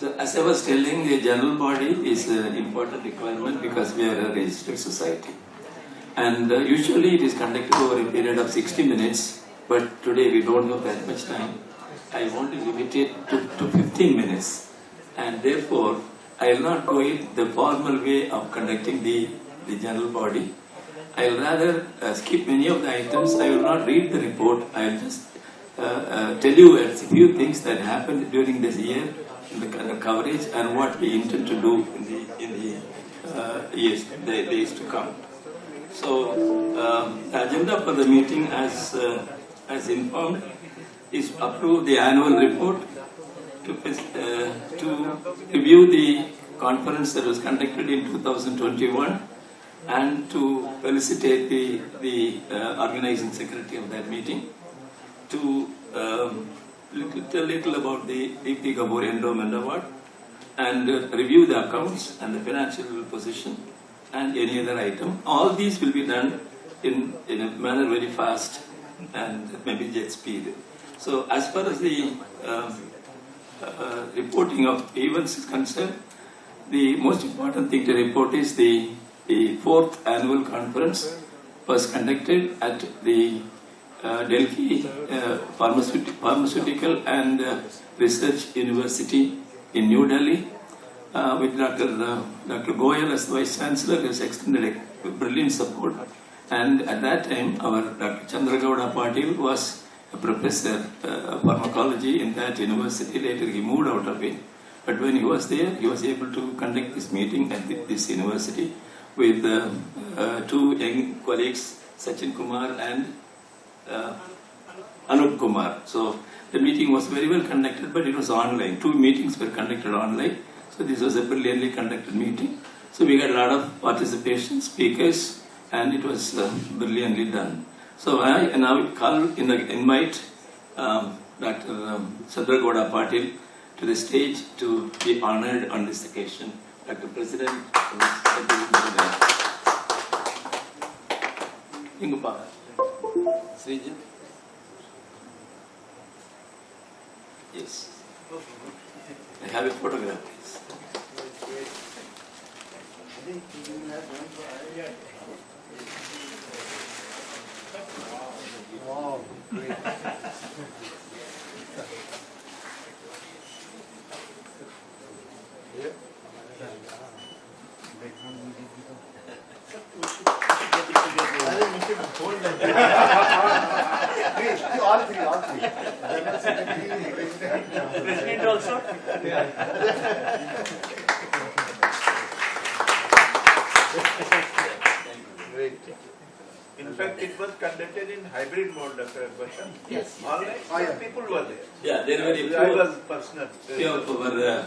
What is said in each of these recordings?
So as I was telling, the general body is an important requirement because we are a registered society. And usually it is conducted over a period of 60 minutes, but today we don't have that much time. I want to limit it to 15 minutes. And therefore, I will not go in the formal way of conducting the general body. I will rather skip many of the items. I will not read the report. I will just tell you a few things that happened during this year in the coverage and what we intend to do in the days to come. So, the agenda for the meeting, as informed, is approve the annual report, to review the conference that was conducted in 2021, and to felicitate the organizing secretary of that meeting, to tell a little about the Deepti Kapoor Endowment Award, and review the accounts and the financial position and any other item. All these will be done in a manner very fast and maybe jet speed. So as far as the reporting of events is concerned, the most important thing to report is the fourth annual conference was conducted at the Delhi Pharmaceutical and Research University in New Delhi, with Dr. Goyal as the Vice Chancellor. Has extended a brilliant support. And at that time, our Dr. Chandragowda Patil was a professor of pharmacology in that university. Later he moved out of it. But when he was there, he was able to conduct this meeting at this university with two young colleagues, Sachin Kumar and Anup Kumar. So the meeting was very well conducted, but it was online. 2 meetings were conducted online. So this was a brilliantly conducted meeting. So we got a lot of participation, speakers, and it was brilliantly done. So I now invite Dr. Chandragowda Patil to the stage to be honored on this occasion. Dr. President, Inguppa. Srijit? Yes. I have a photograph, please. Wow, great. All three. President also? Great. In fact, it was conducted in hybrid mode, Dr. Bashan. Yes. Online, people were there. Yeah, there were a few. I was personal. Few of our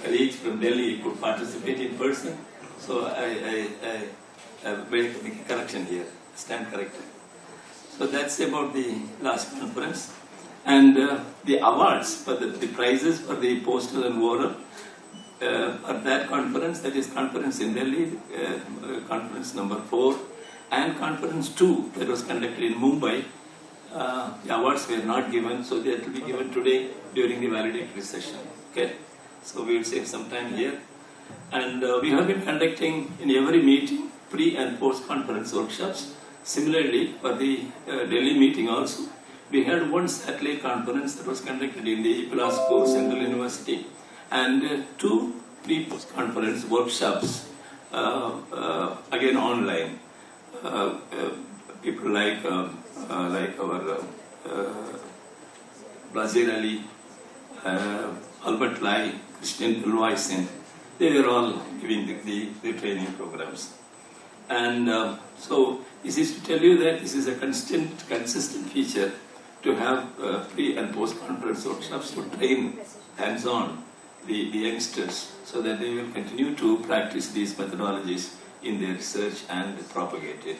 colleagues from Delhi could participate in person. So I made a correction here, stand corrected. So that's about the last conference. And the awards for the prizes for the poster and oral at that conference, that is conference in Delhi, conference number 4, and conference 2 that was conducted in Mumbai, the awards were not given, so they will be given today during the valedictory session. Okay, so we will save some time here. And we have been conducting in every meeting pre and post conference workshops. Similarly, for the Delhi meeting also, we had one satellite conference that was conducted in the Bilaspur Central University, and 2 pre-post conference workshops, again online. People like our Brazil Ali, Albert Lai, Christian Ulvaisen, they were all giving the training programs. And so this is to tell you that this is a consistent feature to have pre and post conference workshops to train hands-on the youngsters so that they will continue to practice these methodologies in their research and propagate it.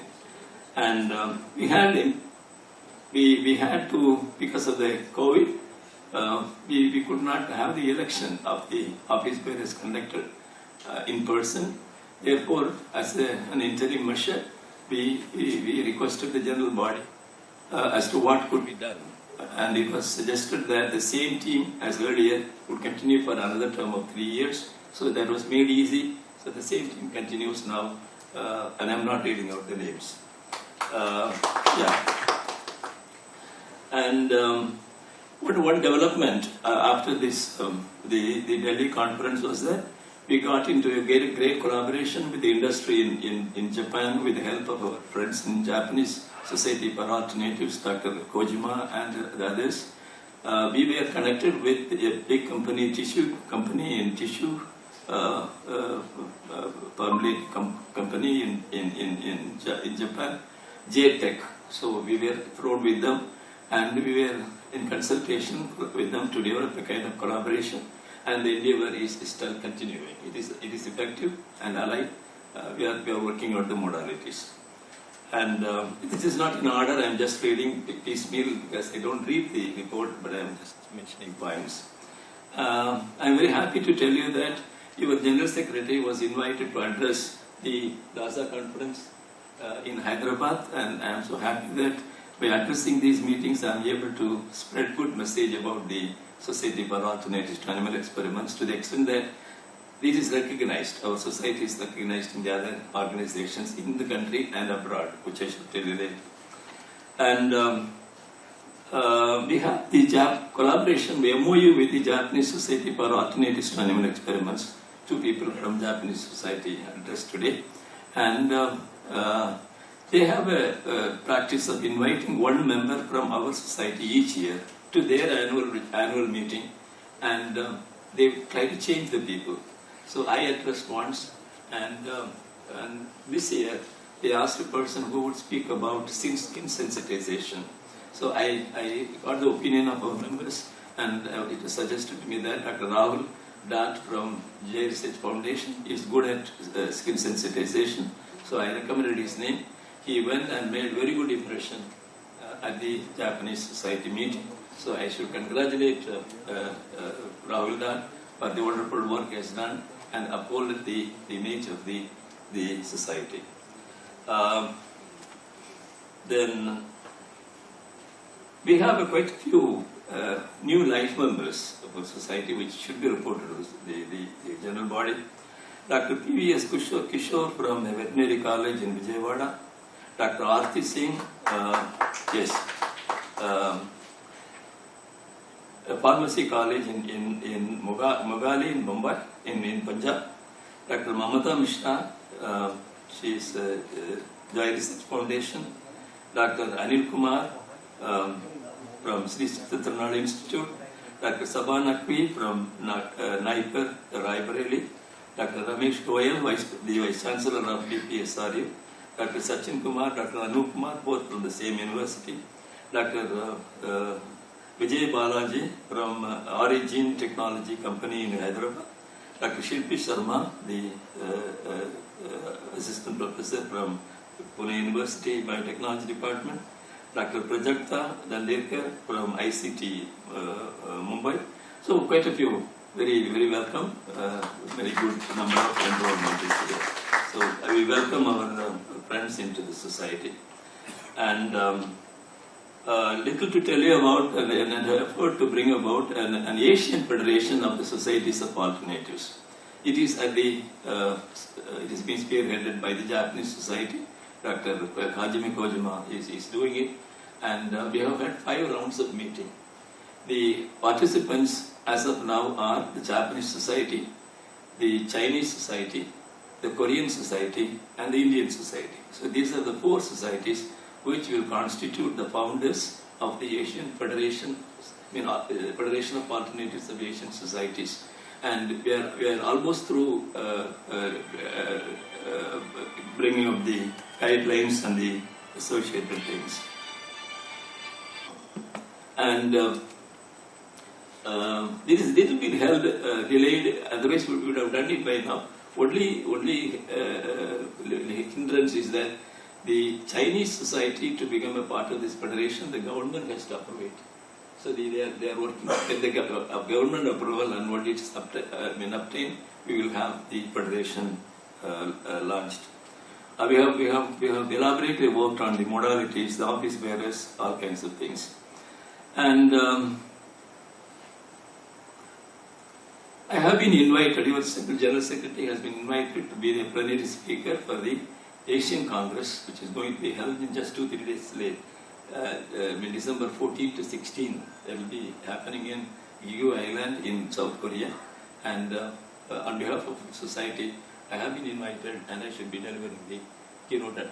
And we had to, because of the COVID, we could not have the election of the office bearers conducted in person. Therefore, as an interim measure, we requested the general body as to what could be done. and it was suggested that the same team as earlier would continue for another term of 3 years. So that was made easy. So the same team continues now, and I'm not reading out the names. Yeah. And one development after this, the Delhi conference was that we got into a great collaboration with the industry in Japan with the help of our friends in Japanese Society for Alternatives, Dr. Kojima and the others. We were connected with a big company, tissue company in tissue, formulate company in Japan, J-Tech. So we were thrown with them, and we were in consultation with them to develop a kind of collaboration. And the endeavor is still continuing. It is effective and alive. We are working on the modalities. And this is not in order. I'm just reading piecemeal because I don't read the report, but I'm just mentioning points. I'm very happy to tell you that your General Secretary was invited to address the DASA conference in Hyderabad, and I'm so happy that by addressing these meetings, I'm able to spread good message about the Society for Alternatives to Animal Experiments, to the extent that this is recognized. Our society is recognized in the other organizations in the country and abroad, which I should tell you later. And we have the collaboration, the MOU with the Japanese Society for Alternatives to Animal Experiments. 2 people from Japanese society addressed today. And they have a practice of inviting 1 member from our society each year to their annual meeting, and they try to change the people. So I addressed once, and this year they asked a person who would speak about skin sensitization. So I got the opinion of our members, and it was suggested to me that Dr. Rahul Dat from J Research Foundation is good at skin sensitization. So I recommended his name. He went and made very good impression at the Japanese society meeting. So I should congratulate Rahul Dat for the wonderful work he has done and upholded the image of the society. Then we have quite a few new life members of our society which should be reported to the general body. Dr. P.V.S. Kishore from the Veterinary College in Vijayawada. Dr. Aarti Singh, a pharmacy college in Mogali in Mumbai, in Punjab. Dr. Mamata Mishra, she is Joy Research Foundation. Dr. Anil Kumar from Sri Chitrathirunal Institute. Dr. Sabha Naqvi from Naipur, Raebareli. Dr. Ramesh Goyal, the Vice Chancellor of DPSRU. Dr. Sachin Kumar, Dr. Anup Kumar, both from the same university. Dr. Vijay Balaji from Origin Technology Company in Hyderabad. Dr. Shilpi Sharma, the assistant professor from Pune University Biotechnology Department. Dr. Prajakta Danderkar from ICT Mumbai. So quite a few. Very, very welcome. Very good number of enrollment is today. So we welcome our friends into the society. And little to tell you about an effort to bring about an Asian Federation of the Societies of Alternatives. It is at the it is being spearheaded by the Japanese Society. Dr. Hajime Kojima is doing it, and we have had 5 rounds of meeting. The participants as of now are the Japanese Society, the Chinese Society, the Korean Society, and the Indian Society. So these are the 4 societies which will constitute the founders of the Asian Federation, Federation of Alternatives of Asian Societies. And we are almost through bringing up the guidelines and the associated things. And this is little bit held delayed. Otherwise, we would have done it by now. Only hindrance is that the Chinese society, to become a part of this federation, the government has to approve it. So they are working with the government approval, and once it's obtained, we will have the federation launched. We have elaborately worked on the modalities, the office bearers, all kinds of things. And I have been invited, your General Secretary has been invited to be the plenary speaker for the Asian Congress, which is going to be held in just 2-3 days late, in December 14 to 16. It will be happening in Jeju Island in South Korea. And on behalf of the society, I have been invited and I should be delivering the keynote, the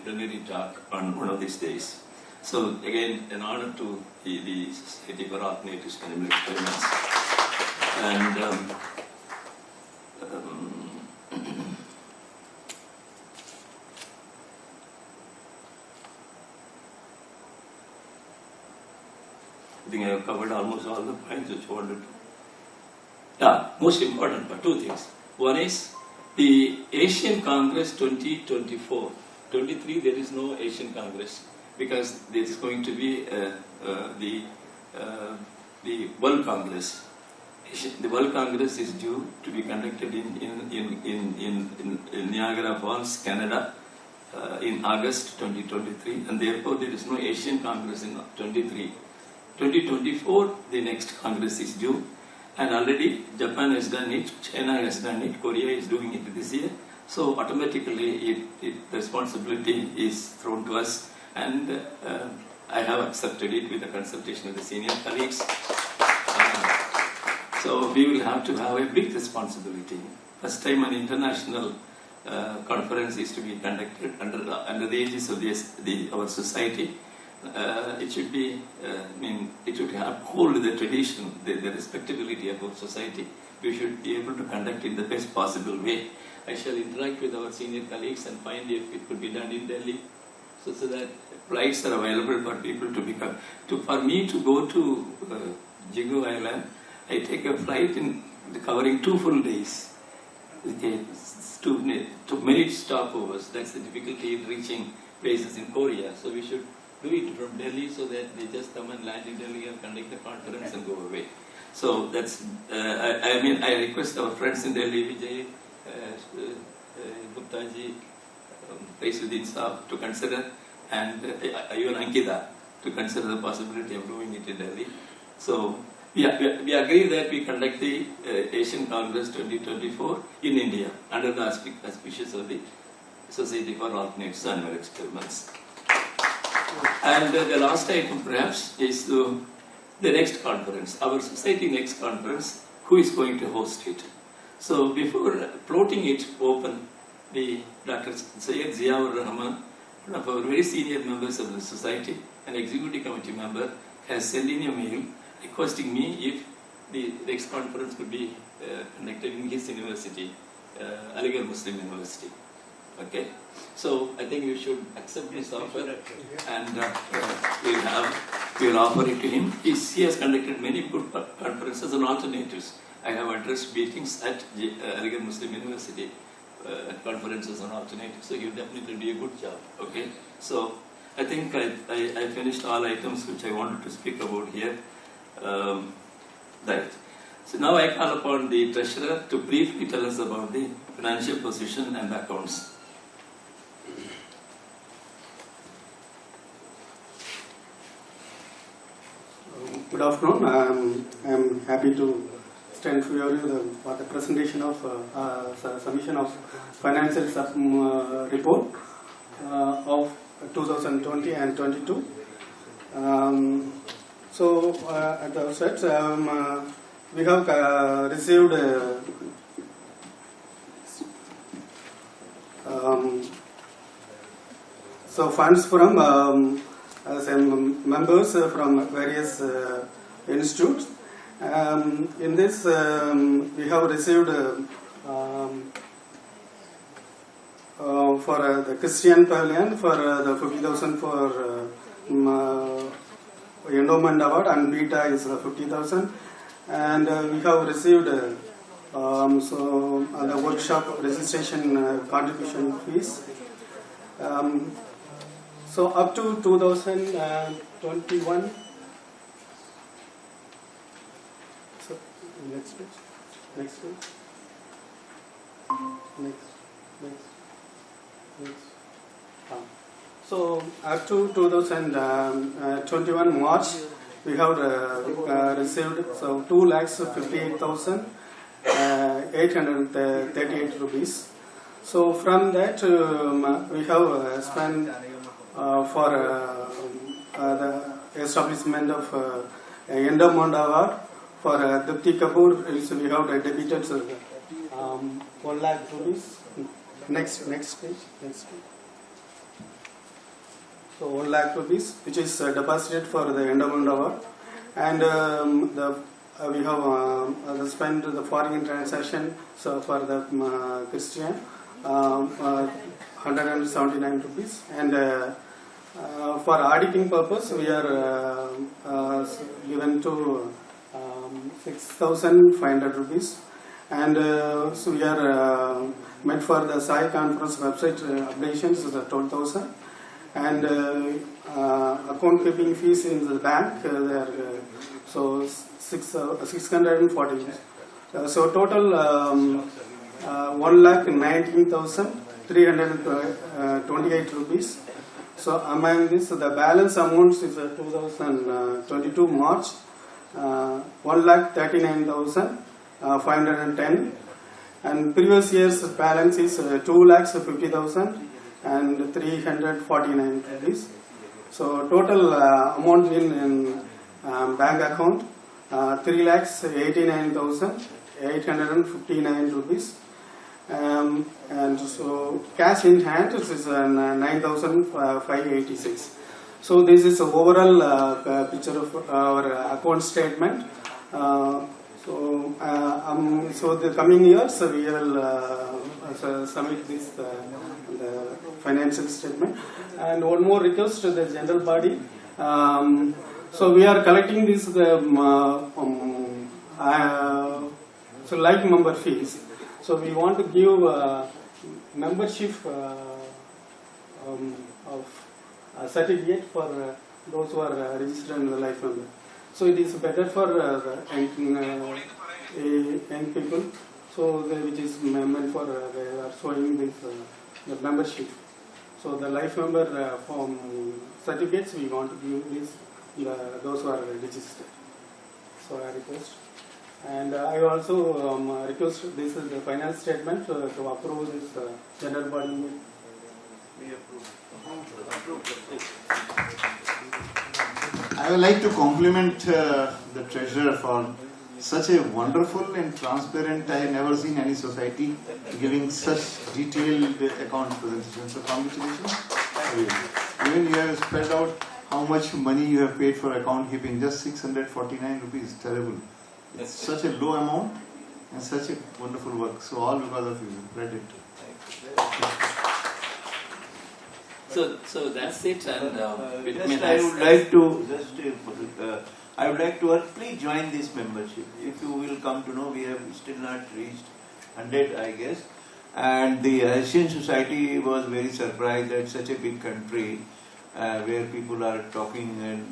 plenary talk on one of these days. So again, an honor to the Society for Alternative Animal Experiments. And I think I have covered almost all the points which I wanted to. Yeah, most important, but two things. One is the Asian Congress 2024. 23 there is no Asian Congress because there is going to be the World Congress. The World Congress is due to be conducted in Niagara Falls, Canada, in August 2023, and therefore there is no Asian Congress in 23. 2024, the next Congress is due, and already Japan has done it, China has done it, Korea is doing it this year. So automatically, the responsibility is thrown to us, and I have accepted it with the consultation of the senior colleagues. So we will have to have a big responsibility. First time an international conference is to be conducted under the aegis of our society. It should be, it should uphold the tradition, the respectability of our society. We should be able to conduct it in the best possible way. I shall interact with our senior colleagues and find if it could be done in Delhi, so that flights are available for people to become. For me to go to Jeju Island, I take a flight covering 2 full days. Okay, to many stopovers. That's the difficulty in reaching places in Korea. So we should do it from Delhi so that they just come and land in Delhi and conduct the conference and go away. So that's, I request our friends in Delhi, Vijay, Guptaji, Paisuddin Saab to consider, and even Ankita to consider the possibility of doing it in Delhi. So we agree that we conduct the Asian Congress 2024 in India under the auspices of the Society for Alternative Animal Experiments. And the last item perhaps is the next conference, our society next conference, who is going to host it. So before floating it open, the Dr. Syed Ziaur Rahman, one of our very senior members of the society, an executive committee member, has sent in a mail requesting me if the next conference could be conducted in his university, Aligarh Muslim University. Okay, so I think you should accept this offer, and we'll offer it to him. He has conducted many good conferences on alternatives. I have addressed meetings at Aligarh Muslim University, conferences on alternatives, so he'll definitely do a good job. Okay, so I think I finished all items which I wanted to speak about here. Right. So now I call upon the treasurer to briefly tell us about the financial position and accounts. Good afternoon. I am happy to stand for you for the presentation of submission of financial report of 2020 and 22. So at the outset, we have received funds from members from various institutes. In this, we have received for the Christian Pavilion for the 50,000 for endowment award, and Beta is 50,000, and we have received the workshop registration contribution fees. So up to 2021. So next page. Next. So up to 2021 March, we have received 2,58,838 rupees. So from that we have spent for the establishment of endowment award for Dipti Kapoor. We have debited 1 lakh rupees. Next page. So 1 lakh rupees, which is deposited for the endowment award, and we have spent the foreign transaction. So for the Christian, 179 rupees, and for auditing purpose, we are given to 6,500 rupees, and so we are met for the Sai conference website updations is 12,000. And account keeping fees in the bank, they are so 640. So total 1,19,328 rupees. So among this, the balance amount is 2022 March 1,39,510, and previous year's balance is 2,50,000. And 349 rupees. So total amount in bank account 3,89,859 rupees. And so cash in hand is 9,586. So this is overall picture of our account statement. So the coming years we will submit this the financial statement. And one more request to the general body. So we are collecting this so like member fees. So we want to give membership of certificate for those who are registered in the life member. So it is better for the young people. So which is meant for they are showing this the membership. So the life member form certificates we want to give this those who are registered. So I request, and I also request this is the finance statement to approve this general body. I would like to compliment the treasurer for such a wonderful and transparent. I have never seen any society giving such detailed account presentation. So congratulations. Even you have spelled out how much money you have paid for account keeping, just 649 rupees. Terrible. It's such a low amount and such a wonderful work. So all because of you. Credit. So that's it. And I would like to please join this membership. If you will come to know, we have still not reached 100, I guess. And the Asian Society was very surprised at such a big country where people are talking and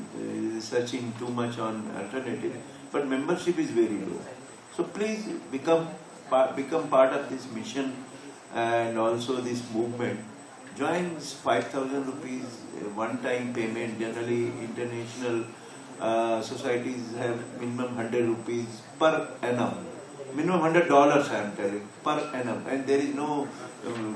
searching too much on alternative, but membership is very low. So please become part of this mission and also this movement. Join 5,000 rupees one-time payment. Generally, international societies have minimum 100 rupees per annum. Minimum $100 I am telling, per annum. And there is no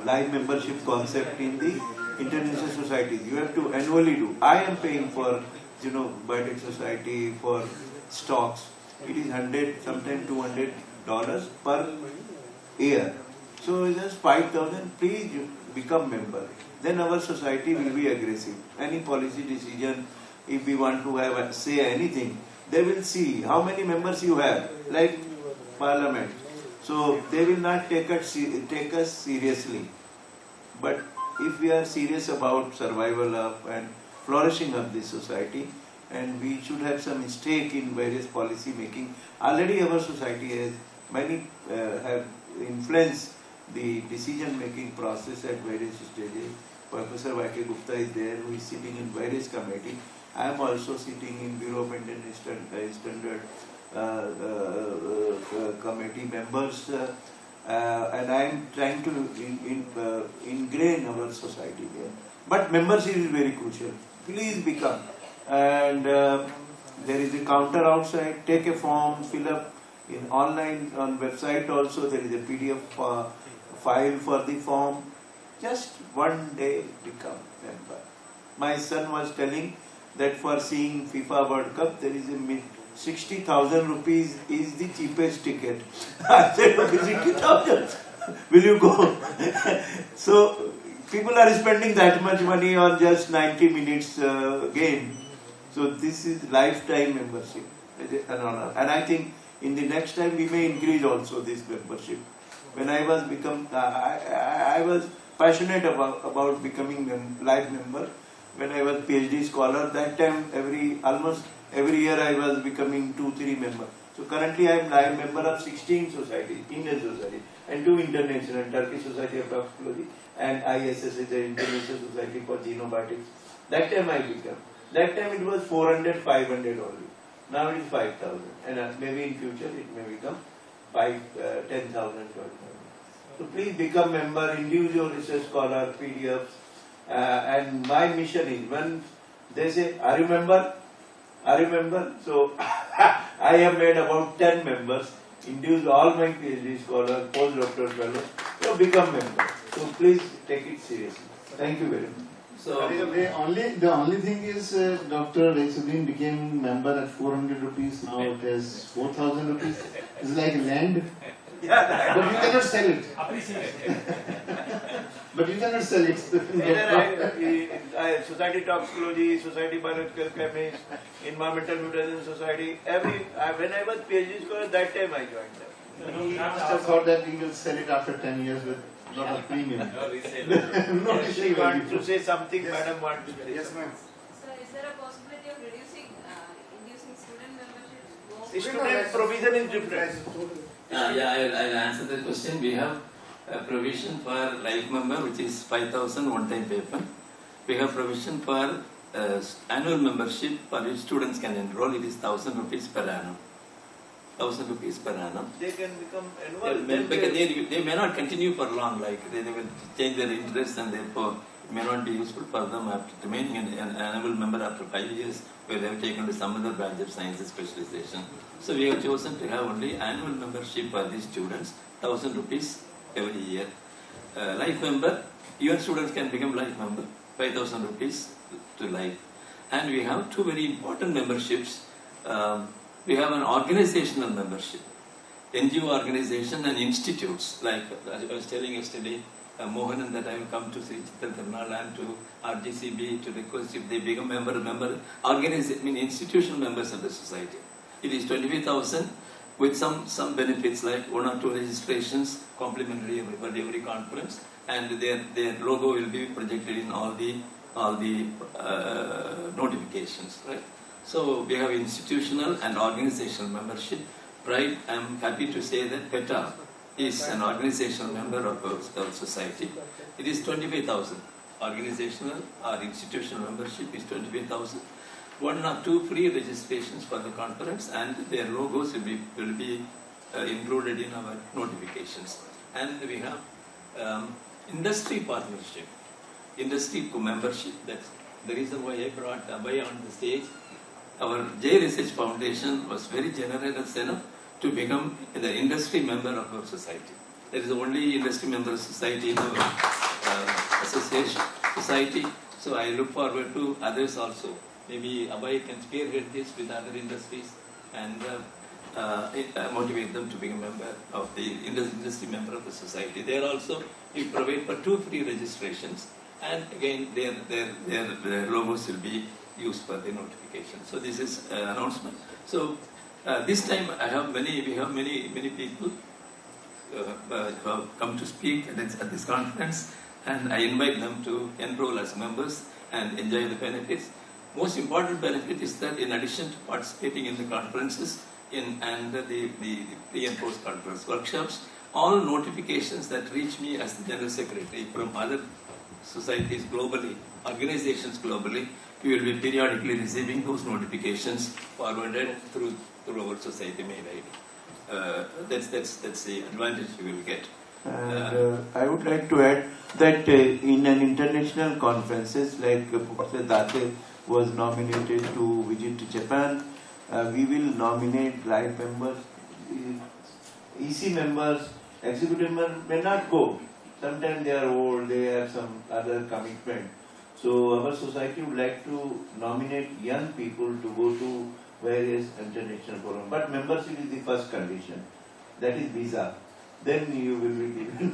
life membership concept in the international societies. You have to annually do. I am paying for, biotech society, for stocks. It is 100, sometimes $200 per year. So just 5,000, please become member. Then our society will be aggressive. Any policy decision, if we want to say anything, they will see how many members you have, like parliament. So they will not take us seriously. But if we are serious about survival of and flourishing of this society, and we should have some stake in various policy making. Already our society has many have influenced the decision making process at various stages. Professor Y.K. Gupta is there, who is sitting in various committees. I am also sitting in Bureau of Indian Standard committee members, and I am trying to ingrain our society there. But membership is very crucial. Please become. And There is a counter outside. Take a form, fill up in online on website also. There is a PDF file for the form. Just one day become member. My son was telling that for seeing FIFA World Cup, there is a 60,000 rupees is the cheapest ticket. I said, okay, 60,000. Will you go? So people are spending that much money on just 90 minutes game. So this is lifetime membership, an honor. And I think in the next time we may increase also this membership. When I was I was passionate about becoming a life member. When I was PhD scholar, that time almost every year I was becoming 2-3 members. So currently I am live member of 16 societies, Indian society, and 2 international, Turkish Society of Toxicology and ISS is the International Society for Genobiotics. That time I became. That time it was 400, 500 only. Now it is 5,000, and maybe in future it may become 10,000, 12,000. So please become member, individual research scholar, PDFs, and my mission is when they say, are you member? Are you member? So I have made about 10 members, induced all my PhD scholars, postdoctoral fellows, to become member. So please take it seriously. Thank you very much. So The only thing is, Dr. Raisuddin became member at 400 rupees. Now it is 4,000 rupees. It's like land, Yeah, but you cannot sell it. But you cannot sell it. Society Toxicology, Society Biological Chemist, Environmental Mutation Society, when I was PhD scholar, that time I joined them. He must have thought that he will sell it after 10 years with a lot of premium. No, She wants to say something, madam wants to say. Yes, ma'am. So is there a possibility of inducing student membership? Student provision is different. I'll answer the question. We have a provision for life member, which is 5,000 one-time payment. We have provision for annual membership for which students can enroll. It is 1,000 rupees per annum. 1,000 rupees per annum. They can become Yeah, annual. because they may not continue for long, like they will change their interest and therefore it may not be useful for them after remaining an annual member after 5 years where they have taken to some other branch of sciences specialization. So we have chosen to have only annual membership for these students, 1,000 rupees every year. Life member, your students can become life member, 5,000 rupees to life. And we have 2 very important memberships. We have an organizational membership, NGO organization and institutes. Like I was telling yesterday, Mohanan, that I will come to Sri Chittal Tirunal and to RGCB to request if they become institutional members of the society. It is 25,000 with some benefits like 1 or 2 registrations, complimentary for every conference, and their logo will be projected in all the notifications, right? So we have institutional and organizational membership. Right, I am happy to say that PETA is an organizational member of our society. It is 25,000. Organizational or institutional membership is 25,000. 1 or 2 free registrations for the conference, and their logos will be included in our notifications. And we have industry partnership, industry membership. That's the reason why I brought Abhay on the stage. Our J Research Foundation was very generous enough to become the industry member of our society. There is the only industry member society in our association society. So I look forward to others also. Maybe Abhay can spearhead this with other industries and motivate them to become a member of the industry member of the society. There also we provide for 2 free registrations, and again their logos will be used for the notification. So this is an announcement. So this time we have many people who have come to speak at this conference, and I invite them to enroll as members and enjoy the benefits. Most important benefit is that in addition to participating in the conferences and the pre and post conference workshops, all notifications that reach me as the General Secretary from other societies globally, organizations globally, we will be periodically receiving those notifications forwarded through our society mail ID. That's the advantage we will get. And I would like to add that in an international conferences like Professor Date was nominated to visit Japan, we will nominate live members. EC members, executive members may not go. Sometimes they are old, they have some other commitment. So our society would like to nominate young people to go to various international forums. But membership is the first condition. That is visa. Then you will be given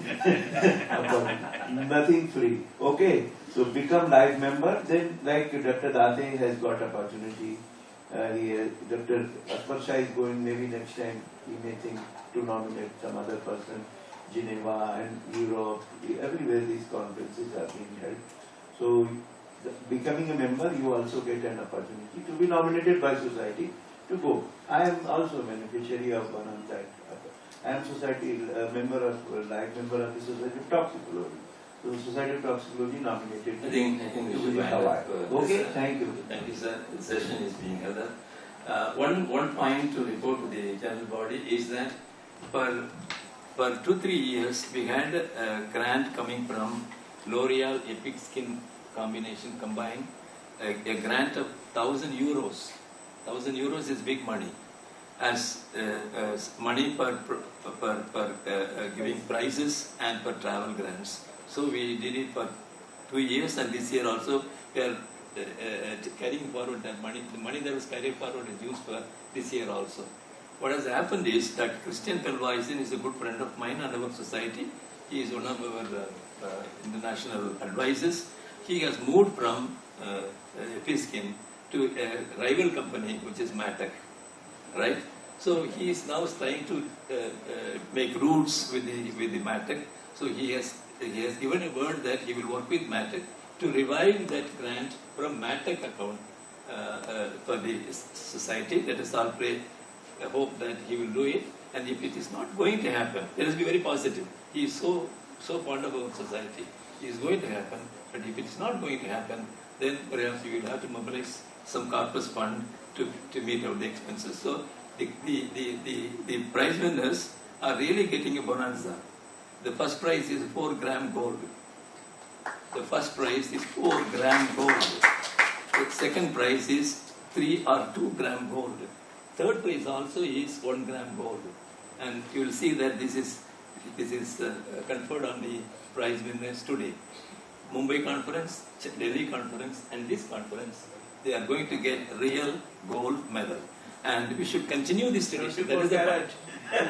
nothing free. Okay, so become life member. Then, like Dr. Date has got opportunity. Dr. Akbar Shah is going maybe next time. He may think to nominate some other person. Geneva and Europe, everywhere these conferences are being held. So, becoming a member, you also get an opportunity to be nominated by society to go. I am also a beneficiary of one of that. I am society member of life member of the Society of Toxicology. So the Society of Toxicology nominated I think to we be should Hawaii. Okay, this, thank you. Thank you, sir. The session is being held. One point to report to the general body is that for 2-3 years we had a grant coming from L'Oreal Epic Skin combination combined, a grant of 1,000 euros. 1,000 euros is big money. As money per giving prizes and for travel grants. So we did it for 2 years, and this year also we are carrying forward that money. The money that was carried forward is used for this year also. What has happened is that Christian Pelvaisen is a good friend of mine and our society. He is one of our international advisors. He has moved from Fiskin to a rival company which is Matek. Right? So he is now trying to make roots with the Matek. So he has given a word that he will work with Matek to revive that grant from Matek account for the society. Let us all pray, hope that he will do it. And if it is not going to happen, let us be very positive. He is so fond of our society. It is going to happen. But if it is not going to happen, then perhaps we will have to mobilize some corpus fund to meet out the expenses. So the prize winners are really getting a bonanza. The first prize is 4-gram gold. The first prize is 4-gram gold. The second prize is 3 or 2-gram gold. Third prize also is 1-gram gold. And you will see that this is conferred on the prize winners today. Mumbai conference, Delhi conference, and this conference, they are going to get real gold medal. And we should continue this tradition. That is the point.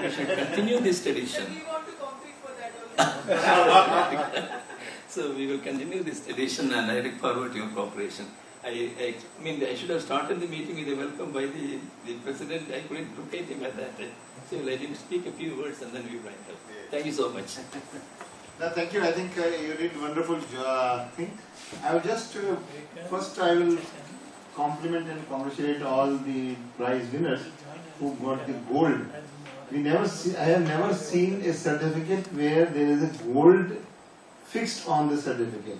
We should continue this tradition. So we want to compete for that also. So we will continue this tradition, and I look forward to your cooperation. I mean, I should have started the meeting with a welcome by the president. I couldn't look at him at that time. So let him speak a few words and then we wind up. Thank you so much. No, thank you. I think you did wonderful thing. I will just first I will compliment and congratulate all the prize winners who got the gold. I have never seen a certificate where there is a gold fixed on the certificate.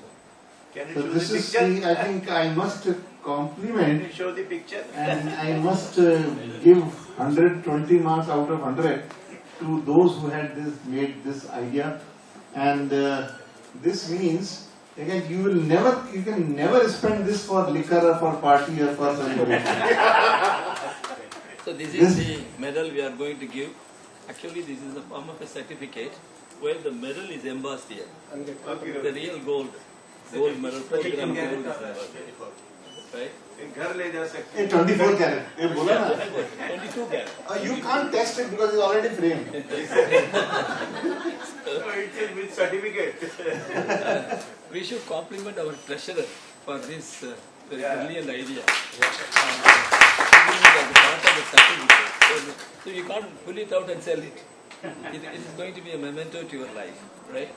Can you So show this the is picture? I think I must compliment Can you show the picture? and I must give 120 marks out of 100 to those who had made this idea. And this means again you can never spend this for liquor or for party or for celebration. So this is the medal we are going to give. Actually, this is the form of a certificate where the medal is embossed here. The real gold medal, 4-gram gold is embossed here. Right? घर ले जा सकते A 24 carat. ये बोला ना? 22 carat. You can't test it because it's already framed. So it is with certificate. We should compliment our treasurer for this very brilliant idea. As a part of the certificate. So you can't pull it out and sell it. It is going to be a memento to your life, right?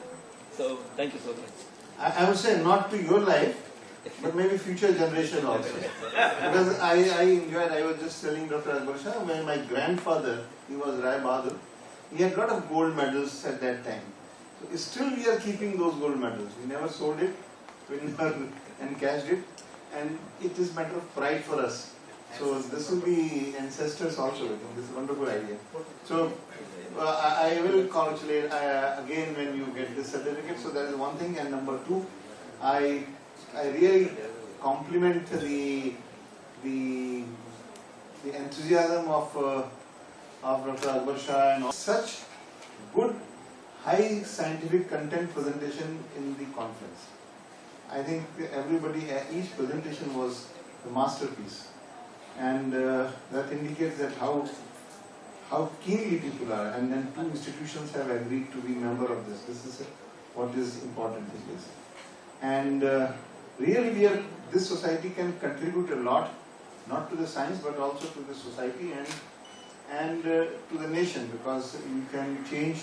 So thank you so much. I would say not to your life, but maybe future generation also. Because I enjoyed, I was just telling Dr. Akbar Shah, when my grandfather, he was Rai Bahadur, he had a lot of gold medals at that time. So still we are keeping those gold medals. We never sold it, we never encashed it, and it is a matter of pride for us. So this will be ancestors also, I think this is a wonderful idea. So I will congratulate again when you get this certificate. So that is one thing, and number two, I really compliment the the enthusiasm of Dr. Akbar Shah and such good, high scientific content presentation in the conference. I think everybody, each presentation was a masterpiece, and that indicates that how keenly people are, and then two institutions have agreed to be member of this. This is what is important in this. And really this society can contribute a lot, not to the science but also to the society and to the nation, because you can change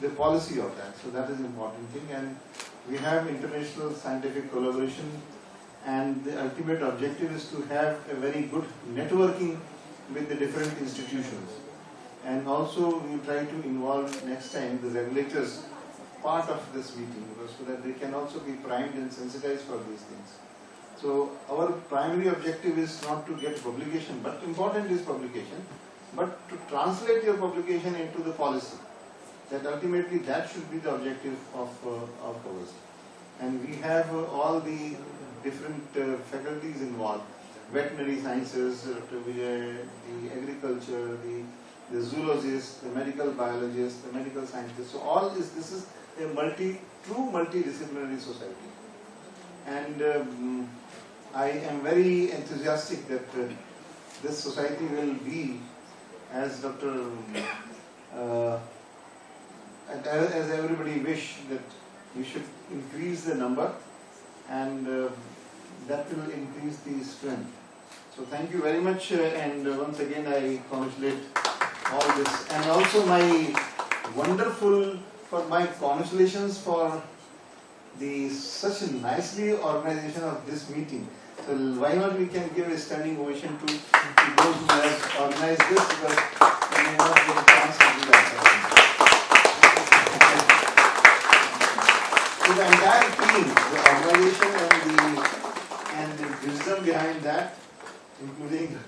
the policy of that. So that is an important thing, and we have international scientific collaboration, and the ultimate objective is to have a very good networking with the different institutions. And also we try to involve next time the regulators part of this meeting, because so that they can also be primed and sensitized for these things. So our primary objective is not to get publication, but important is publication, but to translate your publication into the policy. That ultimately that should be the objective of ours. And we have all the different faculties involved: veterinary sciences, the agriculture, the zoologists, the medical biologists, the medical scientists. So all this is a true multidisciplinary society. And I am very enthusiastic that this society will be, as as everybody wish, that we should increase the number, and that will increase the strength. So thank you very much, and once again I congratulate all this, and also my congratulations for such a nicely organization of this meeting. So why not we can give a standing ovation to those who have organized this, because we may not get a chance to do that. So the entire team, the organization and the wisdom behind that, including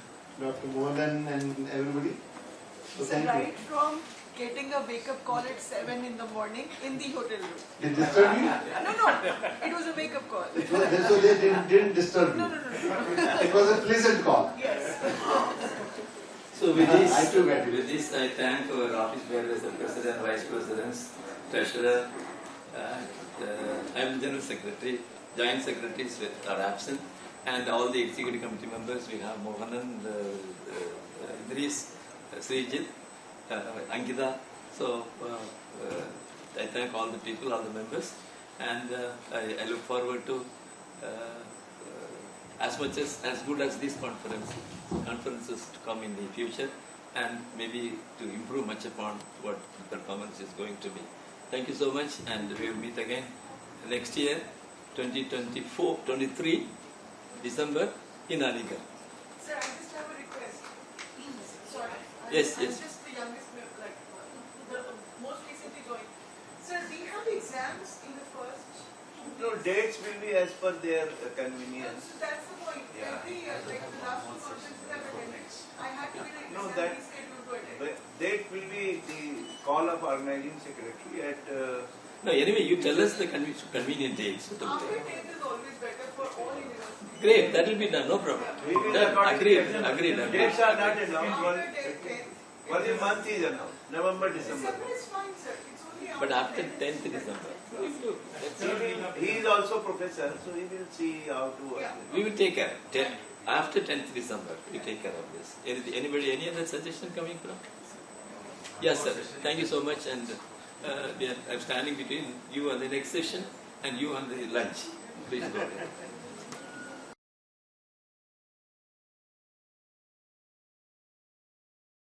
Dr. Mohan and everybody. So So thank you. right from getting a wake-up call at 7 in the morning in the hotel room. Did they disturb you? No, it was a wake-up call. So they didn't disturb you. No. It was a pleasant call. Yes. So with I too get it. this, I thank our office bearers, the president, vice presidents, treasurer, I am the general secretary, joint secretaries are absent, and all the executive committee members. We have Mohanan, Idris, Srijit, Ankita. So I thank all the people, all the members, and I look forward to as good as these conferences to come in the future, and maybe to improve much upon what the performance is going to be. Thank you so much, and we will meet again next year, 2023, December in Aligarh. Sir, I just have a request. Sorry. Yes, I'm yes. just the youngest member, like the most recently joined. Sir, do you have exams in the first 2 No, days? dates will be as per their No, convenience. so that's the point. Yeah. Every year, like the last 2 conferences I've attended, I had to be like No, exam that- rescheduled to attend. The date will be the call of organizing secretary at No, anyway, you tell us the convenient dates. After 10th is always better for all universities. Great, that will be done, no problem. we will Done. accordingly Agreed, adjust. agreed. Dates are not announced. After 10th. Only month is announced. November, December. December is fine, sir. It's only But after 10th. 10th December, He is also professor, so he will see how to work. Yeah. we will take care. After 10th December, we take care of this. Anybody, any other suggestion coming from? Yes, sir. Thank you so much. And I'm standing between you and the next session and you on the lunch. Please go ahead.